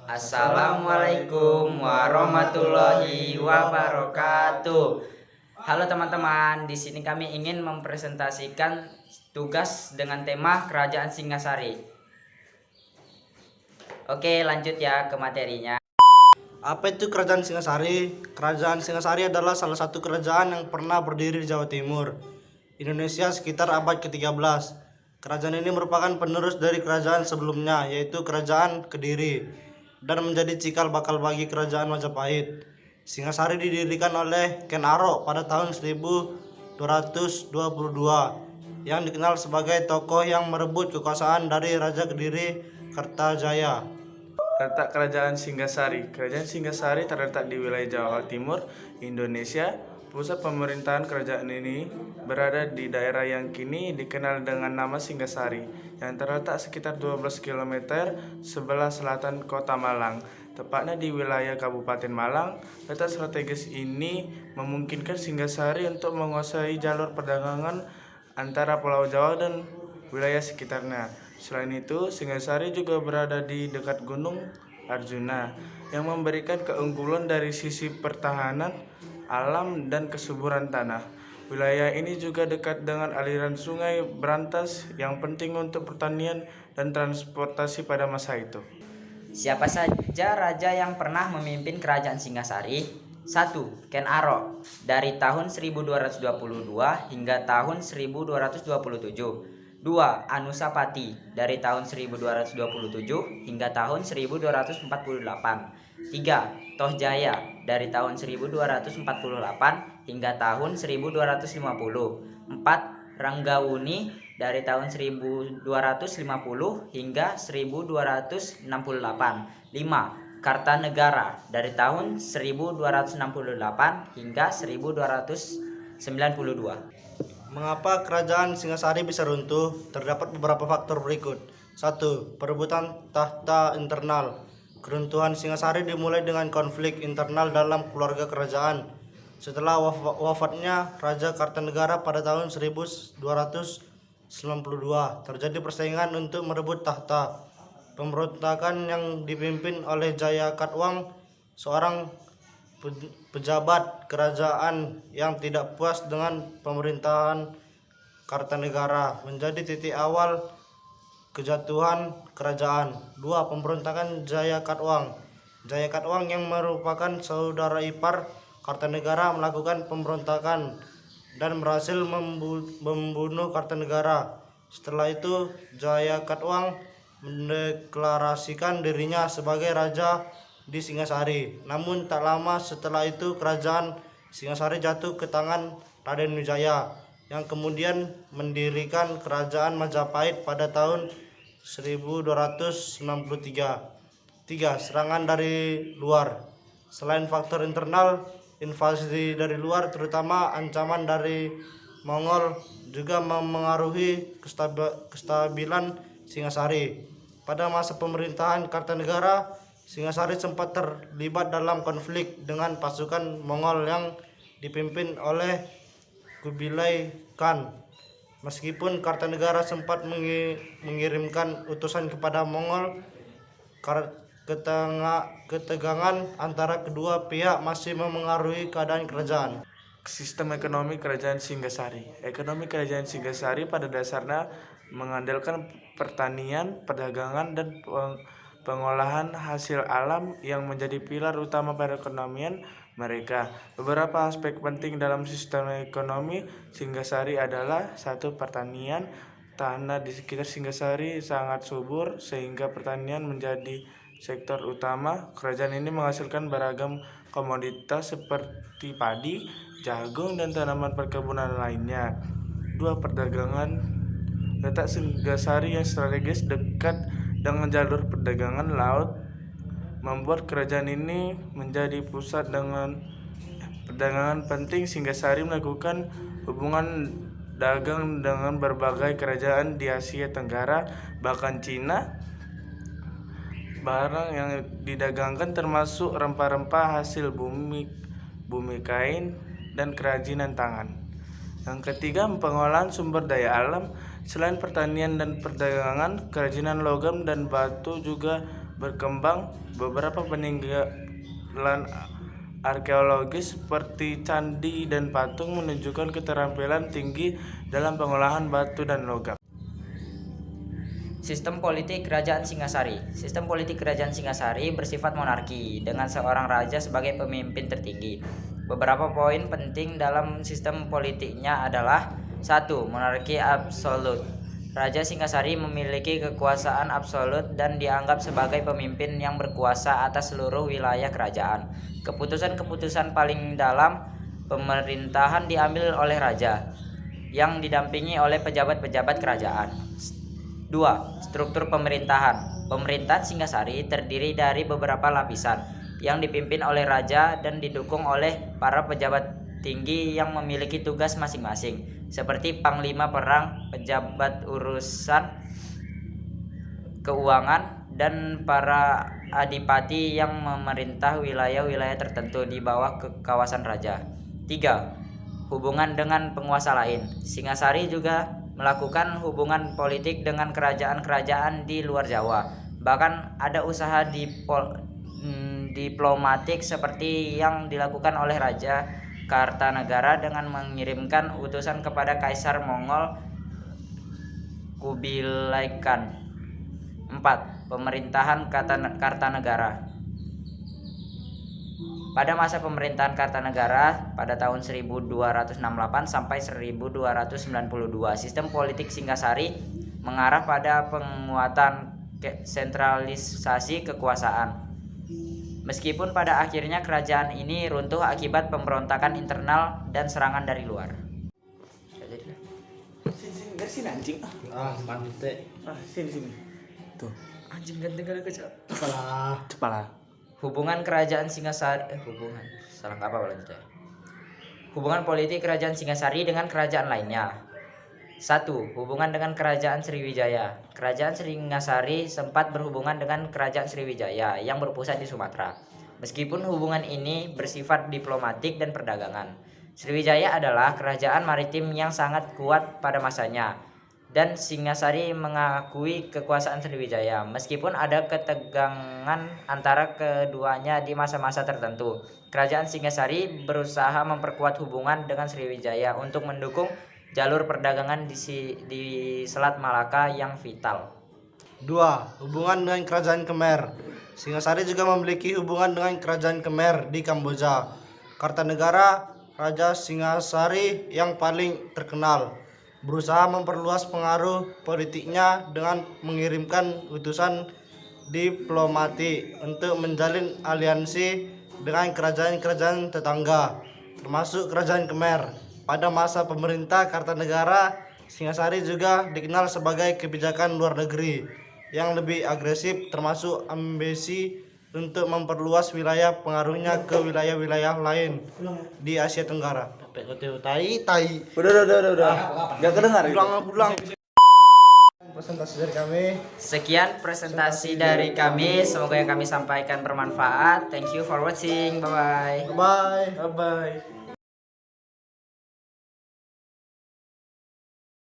Assalamualaikum warahmatullahi wabarakatuh. Halo teman-teman, di sini kami ingin mempresentasikan tugas dengan tema Kerajaan Singasari. Oke, lanjut ya ke materinya. Apa itu Kerajaan Singasari? Kerajaan Singasari adalah salah satu kerajaan yang pernah berdiri di Jawa Timur, Indonesia sekitar abad ke-13. Kerajaan ini merupakan penerus dari kerajaan sebelumnya, yaitu Kerajaan Kediri, dan menjadi cikal bakal bagi Kerajaan Majapahit. Singasari didirikan oleh Ken Arok pada tahun 1222, yang dikenal sebagai tokoh yang merebut kekuasaan dari Raja Kediri Kertajaya. Letak Kerajaan Singasari. Kerajaan Singasari terletak di wilayah Jawa Timur, Indonesia. Pusat pemerintahan kerajaan ini berada di daerah yang kini dikenal dengan nama Singasari, yang terletak sekitar 12 km sebelah selatan kota Malang, tepatnya di wilayah Kabupaten Malang. Letak strategis ini memungkinkan Singasari untuk menguasai jalur perdagangan antara Pulau Jawa dan wilayah sekitarnya. Selain itu, Singasari juga berada di dekat Gunung Arjuna, yang memberikan keunggulan dari sisi pertahanan alam dan kesuburan tanah. Wilayah ini juga dekat dengan aliran sungai berantas yang penting untuk pertanian dan transportasi pada masa itu. Siapa saja raja yang pernah memimpin Kerajaan Singasari? 1. Ken Arok dari tahun 1222 hingga tahun 1227. 2. Anusapati dari tahun 1227 hingga tahun 1248. 3. Tohjaya dari tahun 1248 hingga tahun 1250. 4. Ranggawuni dari tahun 1250 hingga 1268. 5. Kartanegara dari tahun 1268 hingga 1292. Mengapa kerajaan Singasari bisa runtuh? Terdapat beberapa faktor berikut. 1. Perebutan tahta internal. Keruntuhan Singasari dimulai dengan konflik internal dalam keluarga kerajaan. Setelah wafatnya Raja Kartanegara pada tahun 1292, terjadi persaingan untuk merebut tahta. Pemberontakan yang dipimpin oleh Jaya Katwang, seorang pejabat kerajaan yang tidak puas dengan pemerintahan Kartanegara, menjadi titik awal kejatuhan kerajaan. 2. Pemberontakan Jaya Katwang. Jaya Katwang yang merupakan saudara ipar Kartanegara melakukan pemberontakan dan berhasil membunuh Kartanegara. Setelah itu Jaya Katwang mendeklarasikan dirinya sebagai raja di Singasari. Namun tak lama setelah itu kerajaan Singasari jatuh ke tangan Raden Wijaya, yang kemudian mendirikan Kerajaan Majapahit pada tahun 1293. 3. Serangan dari luar. Selain faktor internal, invasi dari luar, terutama ancaman dari Mongol, juga memengaruhi kestabilan Singasari. Pada masa pemerintahan Kartanegara, Singasari sempat terlibat dalam konflik dengan pasukan Mongol yang dipimpin oleh Kubilai Khan. Meskipun Kartanegara sempat mengirimkan utusan kepada Mongol, ketegangan antara kedua pihak masih memengaruhi keadaan kerajaan. Sistem ekonomi Kerajaan Singasari. Ekonomi Kerajaan Singasari pada dasarnya mengandalkan pertanian, perdagangan, dan pengolahan hasil alam yang menjadi pilar utama perekonomian mereka. Beberapa aspek penting dalam sistem ekonomi Singasari adalah: 1. Pertanian. Tanah di sekitar Singasari sangat subur sehingga pertanian menjadi sektor utama. Kerajaan ini menghasilkan beragam komoditas seperti padi, jagung, dan tanaman perkebunan lainnya. 2. Perdagangan. Letak Singasari yang strategis dekat dengan jalur perdagangan laut membuat kerajaan ini menjadi pusat dengan perdagangan penting. Singasari melakukan hubungan dagang dengan berbagai kerajaan di Asia Tenggara, bahkan Cina. Barang yang didagangkan termasuk rempah-rempah hasil bumi, kain, dan kerajinan tangan. Yang ketiga, pengolahan sumber daya alam. Selain pertanian dan perdagangan, kerajinan logam dan batu juga berkembang beberapa peninggalan arkeologis seperti candi dan patung menunjukkan keterampilan tinggi dalam pengolahan batu dan logam. Sistem politik Kerajaan Singasari. Sistem politik Kerajaan Singasari bersifat monarki dengan seorang raja sebagai pemimpin tertinggi. Beberapa poin penting dalam sistem politiknya adalah 1. Monarki absolut. Raja Singasari memiliki kekuasaan absolut dan dianggap sebagai pemimpin yang berkuasa atas seluruh wilayah kerajaan. Keputusan-keputusan paling dalam pemerintahan diambil oleh raja yang didampingi oleh pejabat-pejabat kerajaan. 2. Struktur pemerintahan. Pemerintahan Singasari terdiri dari beberapa lapisan yang dipimpin oleh raja dan didukung oleh para pejabat tinggi yang memiliki tugas masing-masing, seperti panglima perang, pejabat urusan keuangan, dan para adipati yang memerintah wilayah-wilayah tertentu di bawah kawasan raja. 3. Hubungan dengan penguasa lain. Singasari juga melakukan hubungan politik dengan kerajaan-kerajaan di luar Jawa. Bahkan ada usaha diplomatik seperti yang dilakukan oleh Raja Kartanegara dengan mengirimkan utusan kepada Kaisar Mongol Kubilai Khan. 4. Pemerintahan Kartanegara. Pada masa pemerintahan Kartanegara pada tahun 1268 sampai 1292, sistem politik Singasari mengarah pada penguatan sentralisasi kekuasaan. Meskipun pada akhirnya kerajaan ini runtuh akibat pemberontakan internal dan serangan dari luar. Sini anjing. Mante. Sini. Tuh. Anjing ganteng kali kecil. Kepala. Hubungan kerajaan Singasari Hubungan politik kerajaan Singasari dengan kerajaan lainnya. 1. Hubungan dengan kerajaan Sriwijaya. Kerajaan Singasari sempat berhubungan dengan kerajaan Sriwijaya yang berpusat di Sumatera. Meskipun hubungan ini bersifat diplomatik dan perdagangan, Sriwijaya adalah kerajaan maritim yang sangat kuat pada masanya, dan Singasari mengakui kekuasaan Sriwijaya. Meskipun ada ketegangan antara keduanya di masa-masa tertentu, kerajaan Singasari berusaha memperkuat hubungan dengan Sriwijaya untuk mendukung jalur perdagangan di Selat Malaka yang vital. 2. Hubungan dengan kerajaan Khmer. Singasari juga memiliki hubungan dengan kerajaan Khmer di Kamboja. Kartanegara, Raja Singasari yang paling terkenal, berusaha memperluas pengaruh politiknya dengan mengirimkan utusan diplomatik untuk menjalin aliansi dengan kerajaan-kerajaan tetangga, termasuk kerajaan Khmer. Pada masa pemerintah Kartanegara, Singasari juga dikenal sebagai kebijakan luar negeri yang lebih agresif, termasuk ambisi untuk memperluas wilayah pengaruhnya ke wilayah-wilayah lain di Asia Tenggara. Tai. Udah. Gak kedengar. Pulang. Presentasi dari kami. Sekian presentasi dari kami. Semoga yang kami sampaikan bermanfaat. Thank you for watching. Bye bye. Bye. Bye.